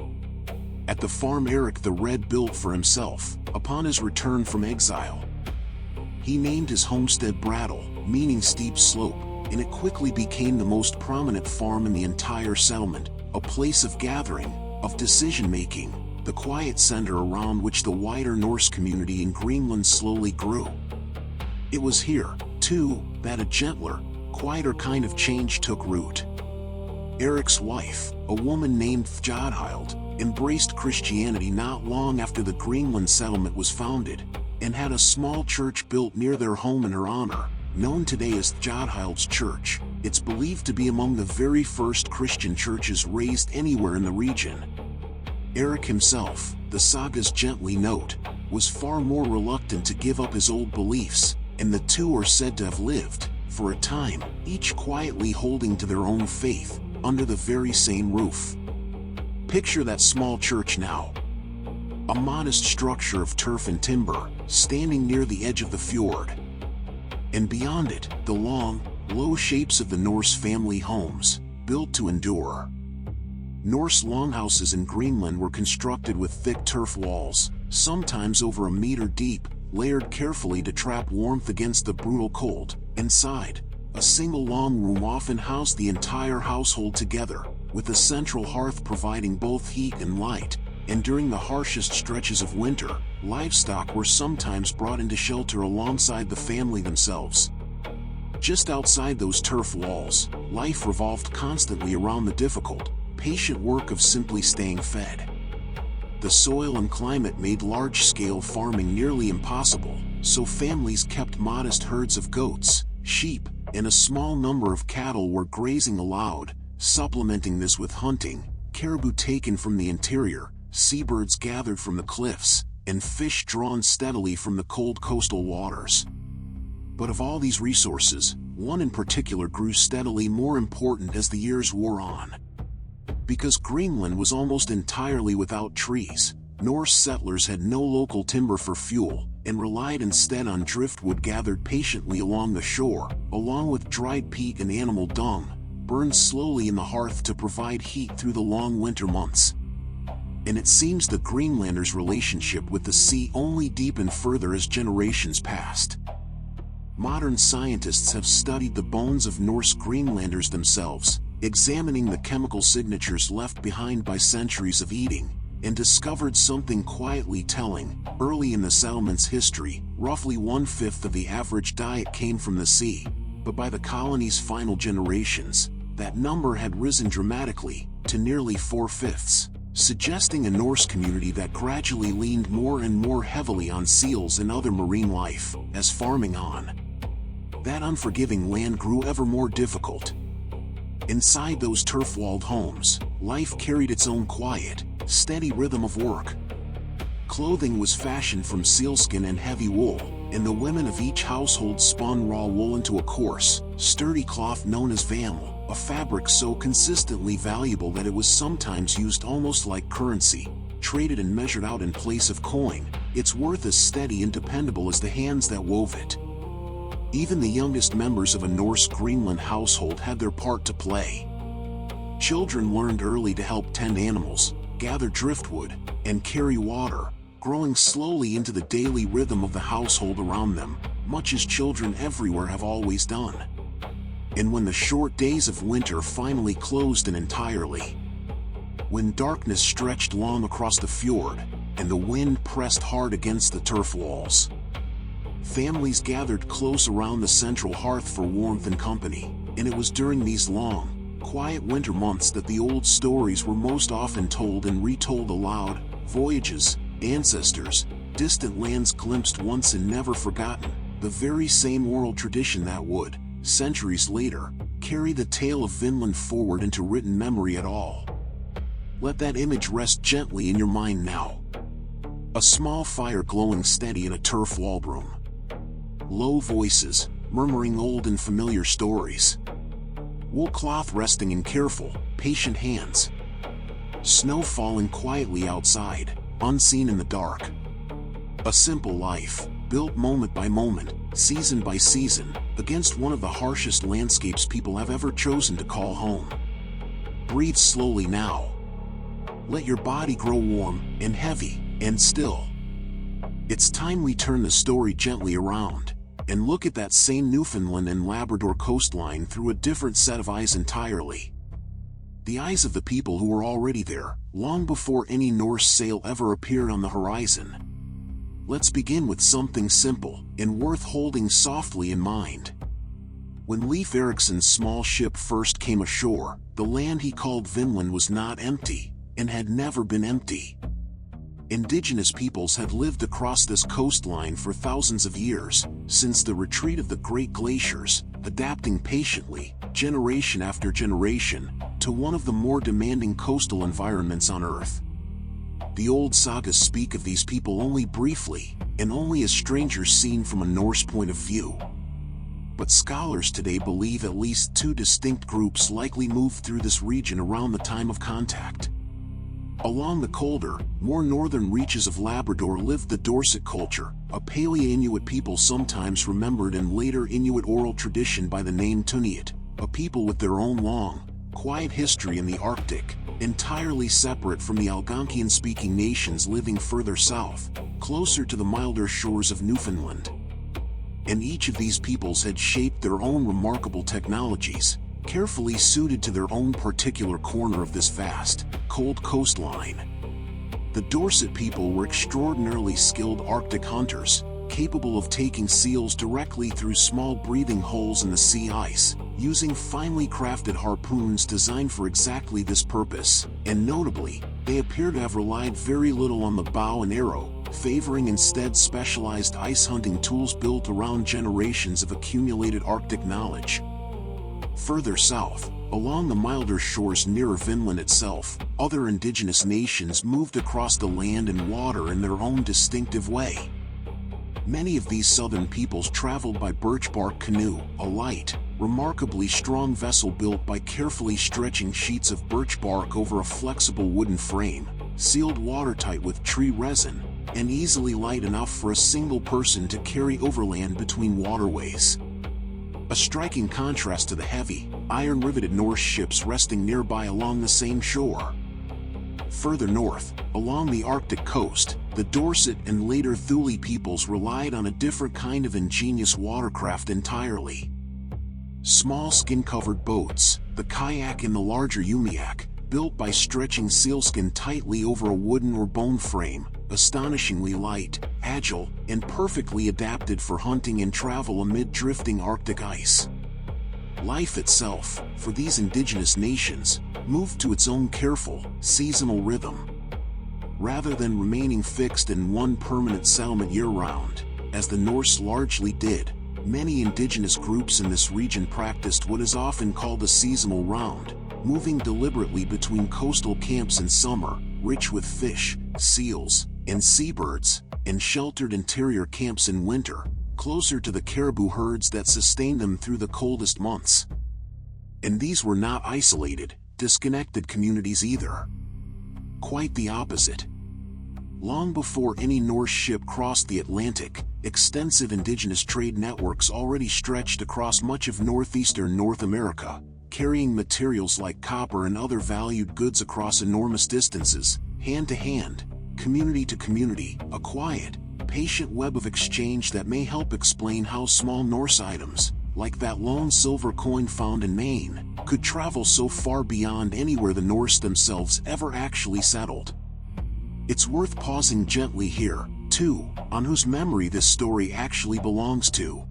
Speaker 1: At the farm Eric the Red built for himself, upon his return from exile. He named his homestead Brattle, meaning steep slope, and it quickly became the most prominent farm in the entire settlement, a place of gathering, of decision-making, the quiet center around which the wider Norse community in Greenland slowly grew. It was here, too, that a gentler, quieter kind of change took root. Eric's wife, a woman named Fjodhild, embraced Christianity not long after the Greenland settlement was founded, and had a small church built near their home in her honor, known today as Fjodhild's Church. It's believed to be among the very first Christian churches raised anywhere in the region. Eric himself, the sagas gently note, was far more reluctant to give up his old beliefs, and the two are said to have lived, for a time, each quietly holding to their own faith, under the very same roof. Picture that small church now. A modest structure of turf and timber, standing near the edge of the fjord. And beyond it, the long, low shapes of the Norse family homes, built to endure. Norse longhouses in Greenland were constructed with thick turf walls, sometimes over a meter deep, layered carefully to trap warmth against the brutal cold. Inside, a single long room often housed the entire household together, with a central hearth providing both heat and light, and during the harshest stretches of winter, livestock were sometimes brought into shelter alongside the family themselves. Just outside those turf walls, life revolved constantly around the difficult, patient work of simply staying fed. The soil and climate made large-scale farming nearly impossible, so families kept modest herds of goats, sheep, and a small number of cattle were grazing allowed, supplementing this with hunting, caribou taken from the interior, seabirds gathered from the cliffs, and fish drawn steadily from the cold coastal waters. But of all these resources, one in particular grew steadily more important as the years wore on. Because Greenland was almost entirely without trees, Norse settlers had no local timber for fuel, and relied instead on driftwood gathered patiently along the shore, along with dried peat and animal dung, burned slowly in the hearth to provide heat through the long winter months. And it seems the Greenlanders' relationship with the sea only deepened further as generations passed. Modern scientists have studied the bones of Norse Greenlanders themselves, examining the chemical signatures left behind by centuries of eating, and discovered something quietly telling. Early in the settlement's history, roughly 1/5 of the average diet came from the sea, but by the colony's final generations, that number had risen dramatically, to nearly 4/5, suggesting a Norse community that gradually leaned more and more heavily on seals and other marine life. As farming on that unforgiving land grew ever more difficult. Inside those turf-walled homes, life carried its own quiet, steady rhythm of work. Clothing was fashioned from sealskin and heavy wool, and the women of each household spun raw wool into a coarse, sturdy cloth known as vaml, a fabric so consistently valuable that it was sometimes used almost like currency, traded and measured out in place of coin, its worth as steady and dependable as the hands that wove it. Even the youngest members of a Norse Greenland household had their part to play. Children learned early to help tend animals, gather driftwood, and carry water, growing slowly into the daily rhythm of the household around them, much as children everywhere have always done. And when the short days of winter finally closed in entirely, when darkness stretched long across the fjord, and the wind pressed hard against the turf walls, families gathered close around the central hearth for warmth and company, and it was during these long, quiet winter months that the old stories were most often told and retold aloud. Voyages, ancestors, distant lands glimpsed once and never forgotten, the very same oral tradition that would, centuries later, carry the tale of Vinland forward into written memory at all. Let that image rest gently in your mind now. A small fire glowing steady in a turf-walled room. Low voices, murmuring old and familiar stories. Wool cloth resting in careful, patient hands. Snow falling quietly outside, unseen in the dark. A simple life, built moment by moment, season by season, against one of the harshest landscapes people have ever chosen to call home. Breathe slowly now. Let your body grow warm, and heavy, and still. It's time we turn the story gently around, and look at that same Newfoundland and Labrador coastline through a different set of eyes entirely. The eyes of the people who were already there, long before any Norse sail ever appeared on the horizon. Let's begin with something simple and worth holding softly in mind. When Leif Erikson's small ship first came ashore, the land he called Vinland was not empty, and had never been empty. Indigenous peoples had lived across this coastline for thousands of years, since the retreat of the great glaciers, adapting patiently, generation after generation, to one of the more demanding coastal environments on Earth. The old sagas speak of these people only briefly, and only as strangers seen from a Norse point of view. But scholars today believe at least two distinct groups likely moved through this region around the time of contact. Along the colder, more northern reaches of Labrador lived the Dorset culture, a Paleo-Inuit people sometimes remembered in later Inuit oral tradition by the name Tuniat, a people with their own long, quiet history in the Arctic, entirely separate from the Algonquian-speaking nations living further south, closer to the milder shores of Newfoundland. And each of these peoples had shaped their own remarkable technologies, carefully suited to their own particular corner of this vast, cold coastline. The Dorset people were extraordinarily skilled Arctic hunters, capable of taking seals directly through small breathing holes in the sea ice, using finely crafted harpoons designed for exactly this purpose, and notably, they appear to have relied very little on the bow and arrow, favoring instead specialized ice hunting tools built around generations of accumulated Arctic knowledge. Further south, along the milder shores nearer Vinland itself, other indigenous nations moved across the land and water in their own distinctive way. Many of these southern peoples traveled by birch bark canoe, a light, remarkably strong vessel built by carefully stretching sheets of birch bark over a flexible wooden frame, sealed watertight with tree resin, and easily light enough for a single person to carry overland between waterways. A striking contrast to the heavy, iron-riveted Norse ships resting nearby along the same shore. Further north, along the Arctic coast, the Dorset and later Thule peoples relied on a different kind of ingenious watercraft entirely. Small skin-covered boats, the kayak and the larger umiak, built by stretching sealskin tightly over a wooden or bone frame, astonishingly light, agile, and perfectly adapted for hunting and travel amid drifting Arctic ice. Life itself, for these indigenous nations, moved to its own careful, seasonal rhythm. Rather than remaining fixed in one permanent settlement year-round, as the Norse largely did, many indigenous groups in this region practiced what is often called a seasonal round, moving deliberately between coastal camps in summer, rich with fish, seals, and seabirds, and sheltered interior camps in winter, closer to the caribou herds that sustained them through the coldest months. And these were not isolated, disconnected communities either. Quite the opposite. Long before any Norse ship crossed the Atlantic, extensive indigenous trade networks already stretched across much of northeastern North America, carrying materials like copper and other valued goods across enormous distances, hand to hand, community to community, a quiet, patient web of exchange that may help explain how small Norse items, like that lone silver coin found in Maine, could travel so far beyond anywhere the Norse themselves ever actually settled. It's worth pausing gently here, too, on whose memory this story actually belongs to.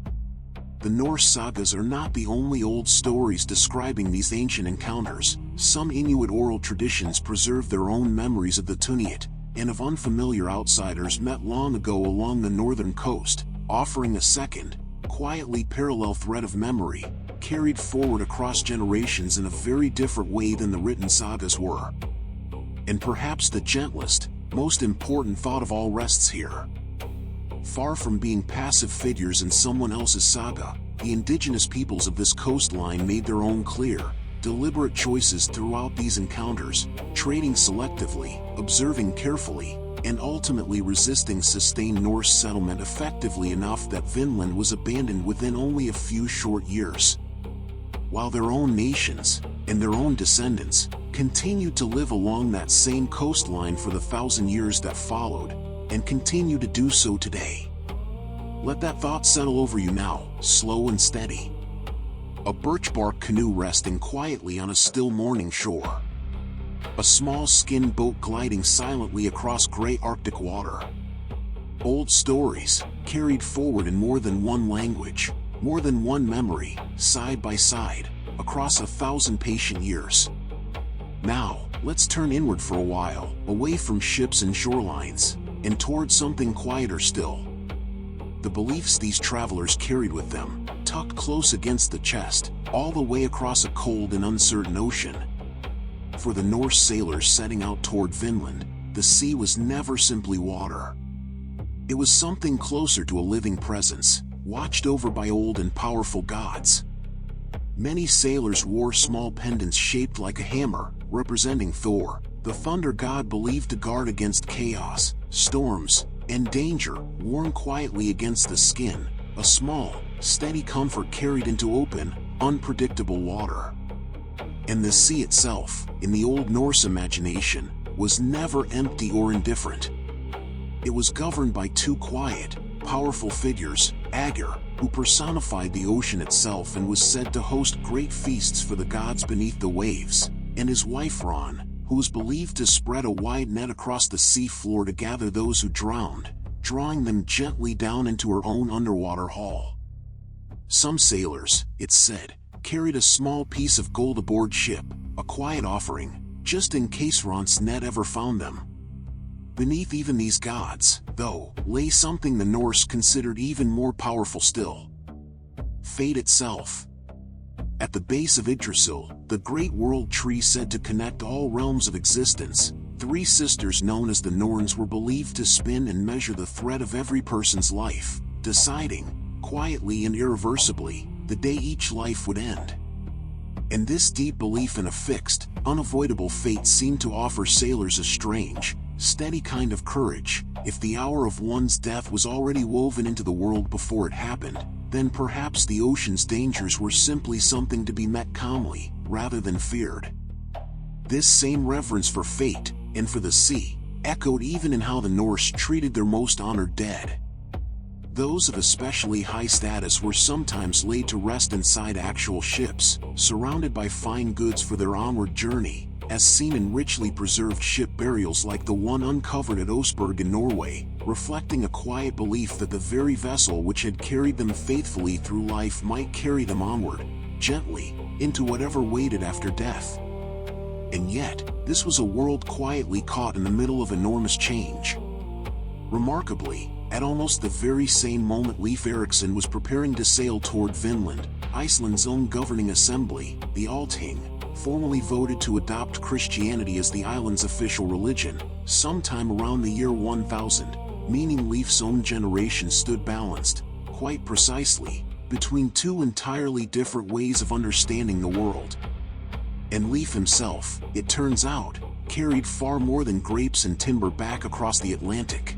Speaker 1: The Norse sagas are not the only old stories describing these ancient encounters. Some Inuit oral traditions preserve their own memories of the Tuniat, and of unfamiliar outsiders met long ago along the northern coast, offering a second, quietly parallel thread of memory, carried forward across generations in a very different way than the written sagas were. And perhaps the gentlest, most important thought of all rests here. Far from being passive figures in someone else's saga, the indigenous peoples of this coastline made their own clear, deliberate choices throughout these encounters, trading selectively, observing carefully, and ultimately resisting sustained Norse settlement effectively enough that Vinland was abandoned within only a few short years. While their own nations, and their own descendants, continued to live along that same coastline for the 1,000 years that followed, and continue to do so today. Let that thought settle over you now, slow and steady. A birch bark canoe resting quietly on a still morning shore. A small skin boat gliding silently across gray Arctic water. Old stories, carried forward in more than one language, more than one memory, side by side, across 1,000 patient years. Now, let's turn inward for a while, away from ships and shorelines, and toward something quieter still. The beliefs these travelers carried with them, tucked close against the chest, all the way across a cold and uncertain ocean. For the Norse sailors setting out toward Vinland, the sea was never simply water. It was something closer to a living presence, watched over by old and powerful gods. Many sailors wore small pendants shaped like a hammer, representing Thor, the thunder god believed to guard against chaos, storms, and danger, worn quietly against the skin, a small, steady comfort carried into open, unpredictable water. And the sea itself, in the Old Norse imagination, was never empty or indifferent. It was governed by two quiet, powerful figures, Aegir, who personified the ocean itself and was said to host great feasts for the gods beneath the waves, and his wife Ran, who was believed to spread a wide net across the sea floor to gather those who drowned, drawing them gently down into her own underwater hall. Some sailors, it's said, carried a small piece of gold aboard ship, a quiet offering, just in case Ran's net ever found them. Beneath even these gods, though, lay something the Norse considered even more powerful still. Fate itself. At the base of Yggdrasil, the great world tree said to connect all realms of existence, three sisters known as the Norns were believed to spin and measure the thread of every person's life, deciding, quietly and irreversibly, the day each life would end. And this deep belief in a fixed, unavoidable fate seemed to offer sailors a strange, steady kind of courage. If the hour of one's death was already woven into the world before it happened, then perhaps the ocean's dangers were simply something to be met calmly, rather than feared. This same reverence for fate, and for the sea, echoed even in how the Norse treated their most honored dead. Those of especially high status were sometimes laid to rest inside actual ships, surrounded by fine goods for their onward journey, as seen in richly preserved ship burials like the one uncovered at Oseberg in Norway, reflecting a quiet belief that the very vessel which had carried them faithfully through life might carry them onward, gently, into whatever waited after death. And yet, this was a world quietly caught in the middle of enormous change. Remarkably, at almost the very same moment Leif Erikson was preparing to sail toward Vinland, Iceland's own governing assembly, the Althing, formally voted to adopt Christianity as the island's official religion, sometime around the year 1000, meaning Leif's own generation stood balanced, quite precisely, between two entirely different ways of understanding the world. And Leif himself, it turns out, carried far more than grapes and timber back across the Atlantic.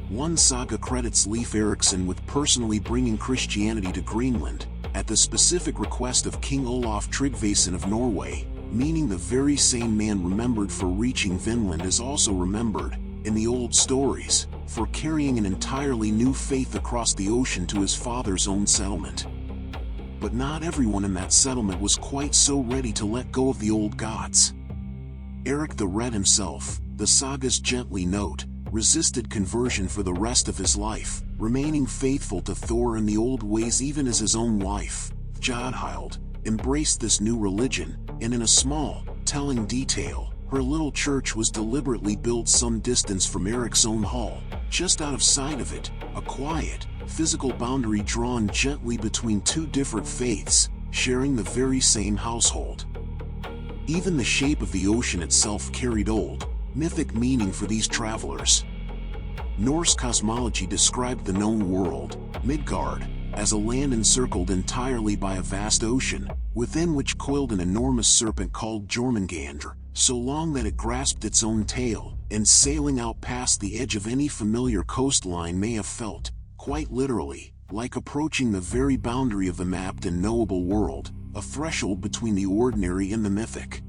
Speaker 1: One saga credits Leif Erikson with personally bringing Christianity to Greenland, at the specific request of King Olaf Tryggvason of Norway, meaning the very same man remembered for reaching Vinland is also remembered, in the old stories, for carrying an entirely new faith across the ocean to his father's own settlement. But not everyone in that settlement was quite so ready to let go of the old gods. Eric the Red himself, the sagas gently note, resisted conversion for the rest of his life, remaining faithful to Thor and the old ways even as his own wife, Jodhild, embraced this new religion, and in a small, telling detail, her little church was deliberately built some distance from Eric's own hall, just out of sight of it, a quiet, physical boundary drawn gently between two different faiths, sharing the very same household. Even the shape of the ocean itself carried old, mythic meaning for these travelers. Norse cosmology described the known world, Midgard, as a land encircled entirely by a vast ocean, within which coiled an enormous serpent called Jormungandr, so long that it grasped its own tail, and sailing out past the edge of any familiar coastline may have felt, quite literally, like approaching the very boundary of the mapped and knowable world, a threshold between the ordinary and the mythic.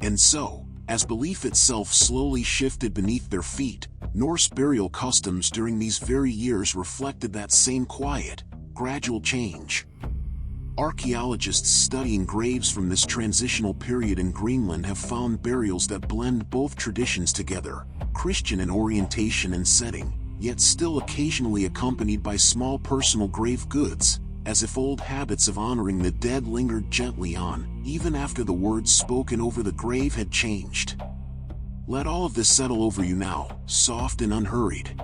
Speaker 1: And so, As belief itself slowly shifted beneath their feet, Norse burial customs during these very years reflected that same quiet, gradual change. Archaeologists studying graves from this transitional period in Greenland have found burials that blend both traditions together, Christian in orientation and setting, yet still occasionally accompanied by small personal grave goods, as if old habits of honoring the dead lingered gently on, even after the words spoken over the grave had changed. Let all of this settle over you now, soft and unhurried.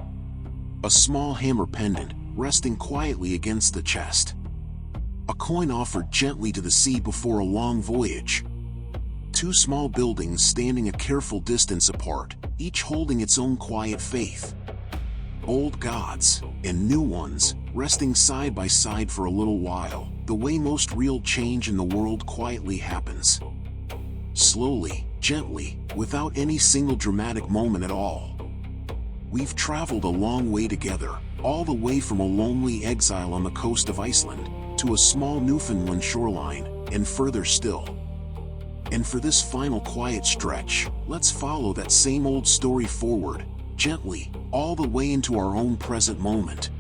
Speaker 1: A small hammer pendant, resting quietly against the chest. A coin offered gently to the sea before a long voyage. Two small buildings standing a careful distance apart, each holding its own quiet faith. Old gods, and new ones, resting side by side for a little while, the way most real change in the world quietly happens. Slowly, gently, without any single dramatic moment at all. We've traveled a long way together, all the way from a lonely exile on the coast of Iceland, to a small Newfoundland shoreline, and further still. And for this final quiet stretch, let's follow that same old story forward, gently, all the way into our own present moment.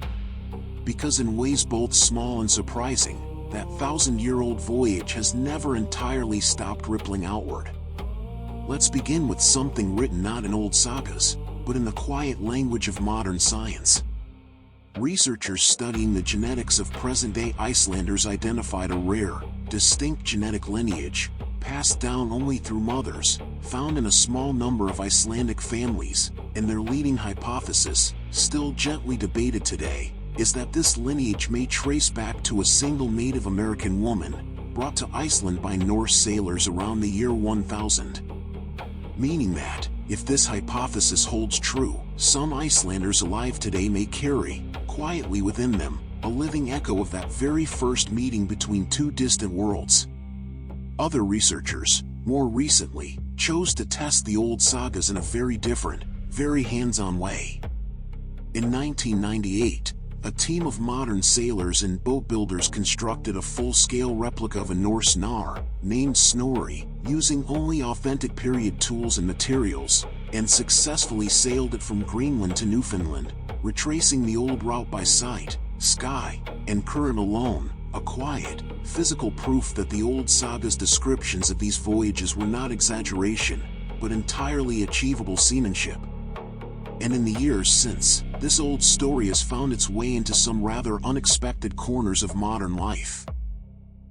Speaker 1: Because in ways both small and surprising, that 1,000-year-old voyage has never entirely stopped rippling outward. Let's begin with something written not in old sagas, but in the quiet language of modern science. Researchers studying the genetics of present-day Icelanders identified a rare, distinct genetic lineage, passed down only through mothers, found in a small number of Icelandic families, and their leading hypothesis, still gently debated today, is that this lineage may trace back to a single Native American woman, brought to Iceland by Norse sailors around the year 1000. Meaning that, if this hypothesis holds true, some Icelanders alive today may carry, quietly within them, a living echo of that very first meeting between two distant worlds. Other researchers, more recently, chose to test the old sagas in a very different, very hands-on way. In 1998, a team of modern sailors and boat builders constructed a full-scale replica of a Norse Nar, named Snorri, using only authentic period tools and materials, and successfully sailed it from Greenland to Newfoundland, retracing the old route by sight, sky, and current alone, a quiet, physical proof that the old saga's descriptions of these voyages were not exaggeration, but entirely achievable seamanship. And in the years since, this old story has found its way into some rather unexpected corners of modern life.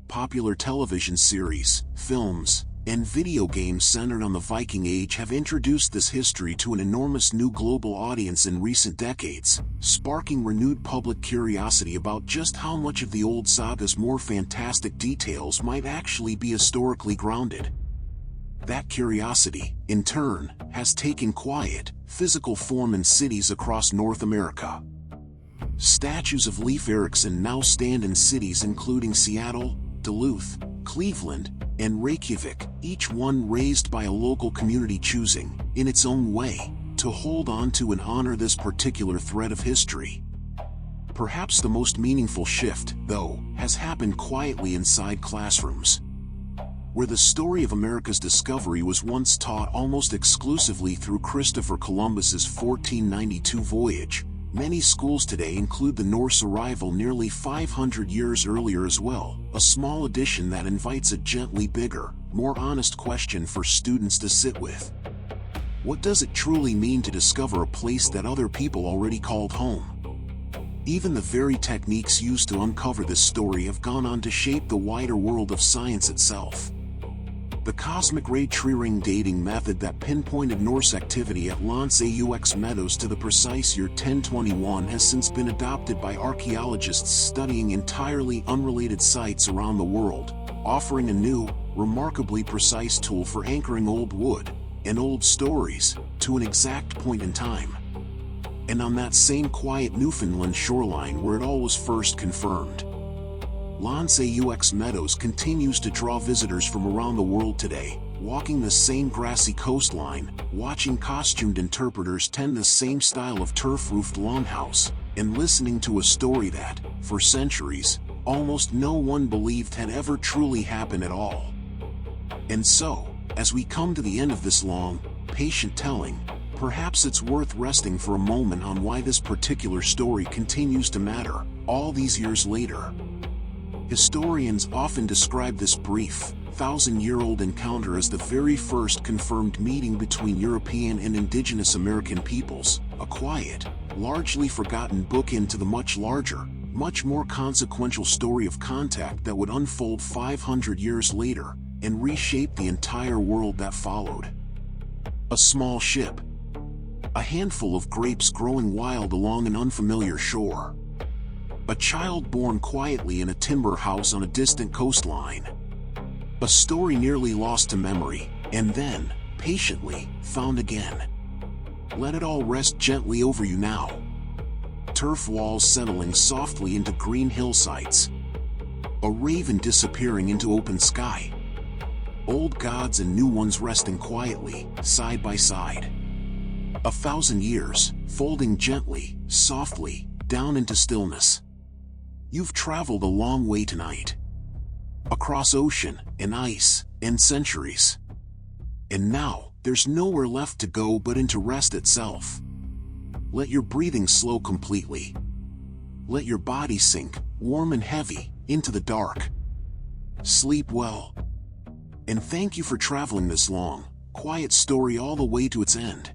Speaker 1: Popular television series, films, and video games centered on the Viking Age have introduced this history to an enormous new global audience in recent decades, sparking renewed public curiosity about just how much of the old saga's more fantastic details might actually be historically grounded. That curiosity, in turn, has taken quiet, physical form in cities across North America. Statues of Leif Erikson now stand in cities including Seattle, Duluth, Cleveland, and Reykjavik, each one raised by a local community choosing, in its own way, to hold on to and honor this particular thread of history. Perhaps the most meaningful shift, though, has happened quietly inside classrooms. Where the story of America's discovery was once taught almost exclusively through Christopher Columbus's 1492 voyage, many schools today include the Norse arrival nearly 500 years earlier as well, a small addition that invites a gently bigger, more honest question for students to sit with. What does it truly mean to discover a place that other people already called home? Even the very techniques used to uncover this story have gone on to shape the wider world of science itself. The cosmic ray tree ring dating method that pinpointed Norse activity at Lance Aux Meadows to the precise year 1021 has since been adopted by archaeologists studying entirely unrelated sites around the world, offering a new, remarkably precise tool for anchoring old wood and old stories to an exact point in time. And on that same quiet Newfoundland shoreline where it all was first confirmed, Lance Aux Meadows continues to draw visitors from around the world today, walking the same grassy coastline, watching costumed interpreters tend the same style of turf-roofed longhouse, and listening to a story that, for centuries, almost no one believed had ever truly happened at all. And so, As we come to the end of this long, patient telling, perhaps it's worth resting for a moment on why this particular story continues to matter, all these years later. Historians often describe this brief, 1,000-year-old encounter as the very first confirmed meeting between European and indigenous American peoples, a quiet, largely forgotten bookend to the much larger, much more consequential story of contact that would unfold 500 years later and reshape the entire world that followed. A small ship. A handful of grapes growing wild along an unfamiliar shore. A child born quietly in a timber house on a distant coastline. A story nearly lost to memory, and then, patiently, found again. Let it all rest gently over you now. Turf walls settling softly into green hillsides. A raven disappearing into open sky. Old gods and new ones resting quietly, side by side. 1,000 years, folding gently, softly, down into stillness. You've traveled a long way tonight. Across ocean, and ice, and centuries. And now, there's nowhere left to go but into rest itself. Let your breathing slow completely. Let your body sink, warm and heavy, into the dark. Sleep well. And thank you for traveling this long, quiet story all the way to its end.